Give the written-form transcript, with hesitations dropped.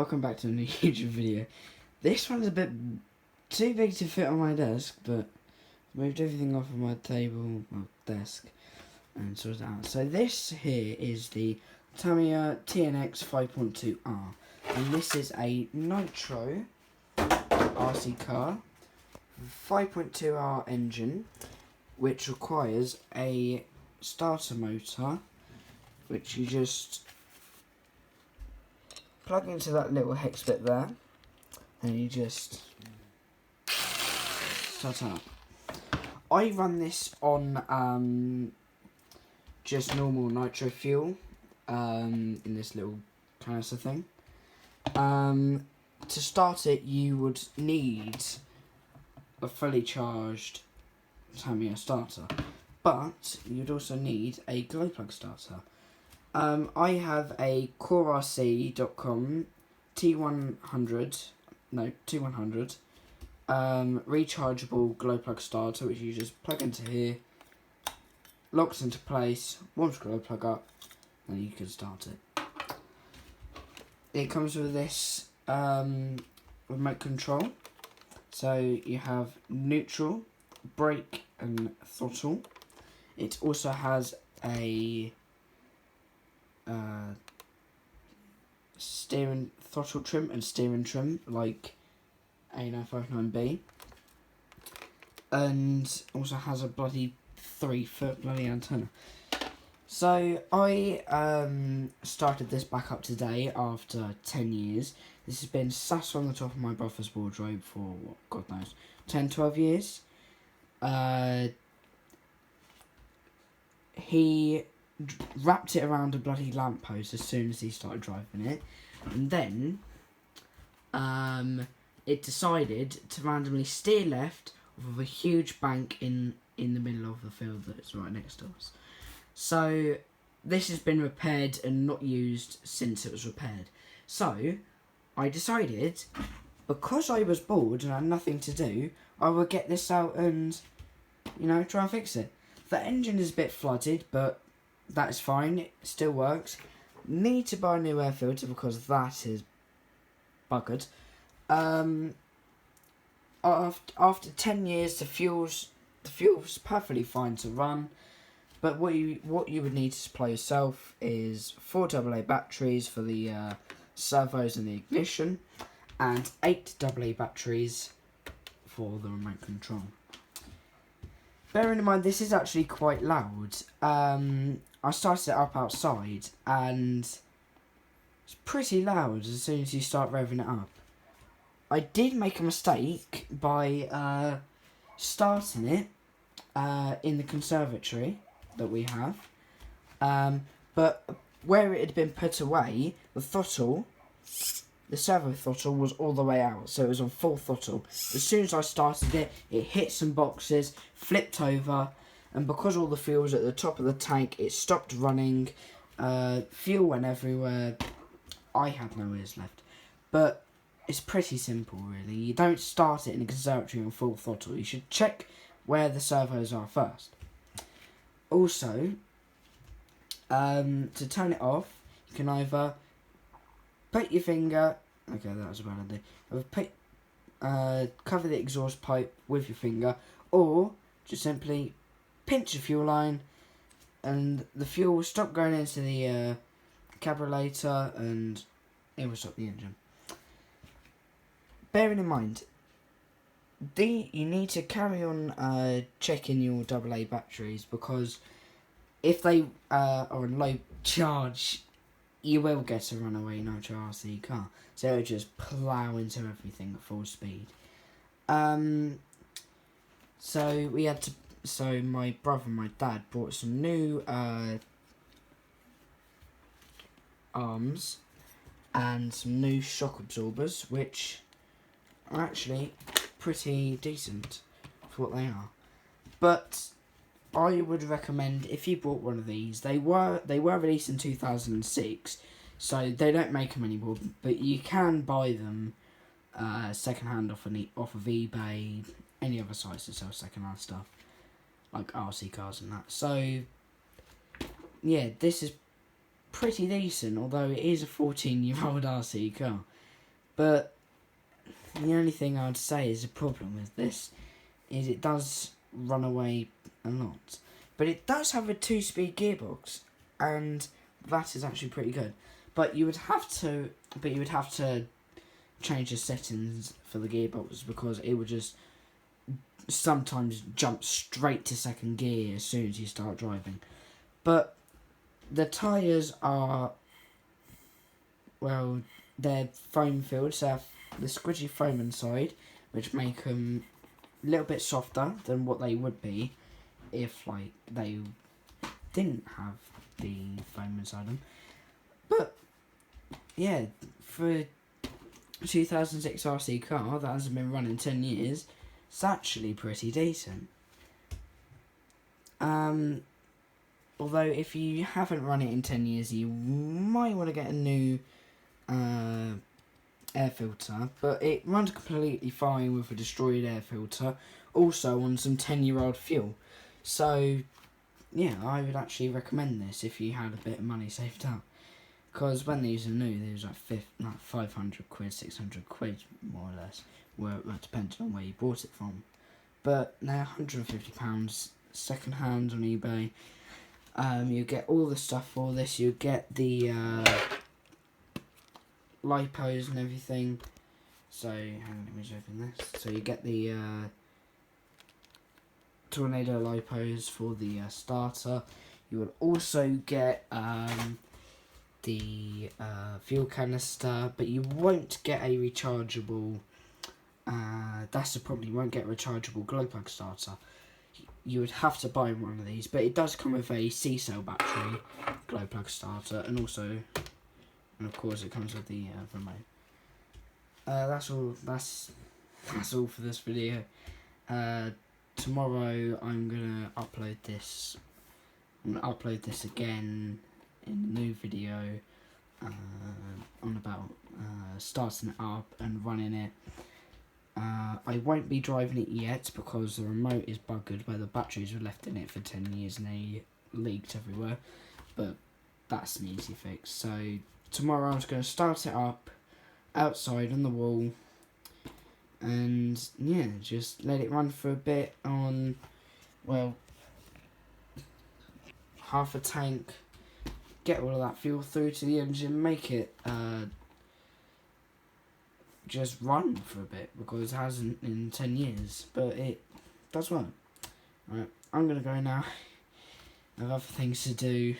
Welcome back to a new YouTube video. This one's a bit too big to fit on my desk, but I moved everything off of my table, well, desk, and sorted it out. So this here is the Tamiya TNX 5.2R, and this is a nitro RC car, 5.2R engine, which requires a starter motor, which you just plug into that little hex bit there, and you just start up. I run this on just normal nitro fuel in this little canister thing. To start it, you would need a fully charged Tamiya starter, but you'd also need a glow plug starter. I have a CoreRC.com T100 rechargeable glow plug starter, which you just plug into here, locks into place, warms glow plug up, and you can start it. It comes with this remote control, so you have neutral, brake and throttle. It also has a steering throttle trim and steering trim like A959B, and also has a bloody 3-foot bloody antenna. So I started this back up today after 10 years. This has been sat on the top of my brother's wardrobe for, what, God knows, 10-12 years. He wrapped it around a bloody lamppost as soon as he started driving it, and then it decided to randomly steer left of a huge bank in the middle of the field that's right next to us. So this has been repaired and not used since it was repaired. So I decided, because I was bored and had nothing to do, I would get this out and, you know, try and fix it. The engine is a bit flooded, but that's fine, it still works. Need to buy a new air filter because that is buggered. After 10 years, the fuel's perfectly fine to run, but what you would need to supply yourself is 4 AA batteries for the servos and the ignition, and 8 AA batteries for the remote control. Bearing in mind, this is actually quite loud. I started it up outside, and it's pretty loud as soon as you start revving it up. I did make a mistake by starting it in the conservatory that we have, but where it had been put away, the servo throttle was all the way out, so it was on full throttle. As soon as I started it, it hit some boxes, flipped over, and because all the fuel was at the top of the tank, it stopped running. Fuel went everywhere. I had no ears left. But it's pretty simple, really. You don't start it in a conservatory on full throttle. You should check where the servos are first. Also, to turn it off, you can either put your finger... Okay, that was a bad idea. Cover the exhaust pipe with your finger, or just simply pinch the fuel line, and the fuel will stop going into the carburetor, and it will stop the engine. Bearing in mind, you need to carry on checking your AA batteries, because if they are on low charge, you will get a runaway nitro RC car. So it'll just plough into everything at full speed. So my brother and my dad brought some new arms and some new shock absorbers, which are actually pretty decent for what they are. But I would recommend, if you bought one of these, they were released in 2006, so they don't make them anymore, but you can buy them second-hand off of eBay, any other sites that sell second-hand stuff, like RC cars and that. So, yeah, this is pretty decent, although it is a 14-year-old RC car. But the only thing I'd say is a problem with this is it does run away a lot. But it does have a 2-speed gearbox, and that is actually pretty good. But you would have to change the settings for the gearbox, because it would just sometimes jump straight to second gear as soon as you start driving. But the tyres are, well, they're foam filled, so have the squidgy foam inside, which make them a little bit softer than what they would be if like they didn't have the foam inside them. But yeah, for a 2006 RC car that hasn't been running 10 years, it's actually pretty decent. Although if you haven't run it in 10 years, you might want to get a new air filter, but it runs completely fine with a destroyed air filter, also on some 10-year-old fuel. So yeah, I would actually recommend this if you had a bit of money saved up, because when these are new, they was like 500 quid, 600 quid more or less, well, depending on where you bought it from. But now £150 second hand on eBay. You get all the stuff for this. You get the lipos and everything. So hang on, let me just open this. So you get the tornado lipos for the starter. You will also get the fuel canister, but you won't get a rechargeable. That's the problem. You won't get a rechargeable glow plug starter. You would have to buy one of these, but it does come with a C-cell battery glow plug starter, and also, and of course, it comes with the remote. That's all. That's all for this video. Tomorrow I'm gonna upload this. I'm gonna upload this again in a new video on about starting it up and running it. I won't be driving it yet because the remote is buggered where the batteries were left in it for 10 years and they leaked everywhere, but that's an easy fix. So tomorrow I'm just going to start it up outside on the wall and yeah, just let it run for a bit on, well, half a tank, get all of that fuel through to the engine, make it just run for a bit, because it hasn't in 10 years, but it does work. Right, I'm going to go now. I have other things to do.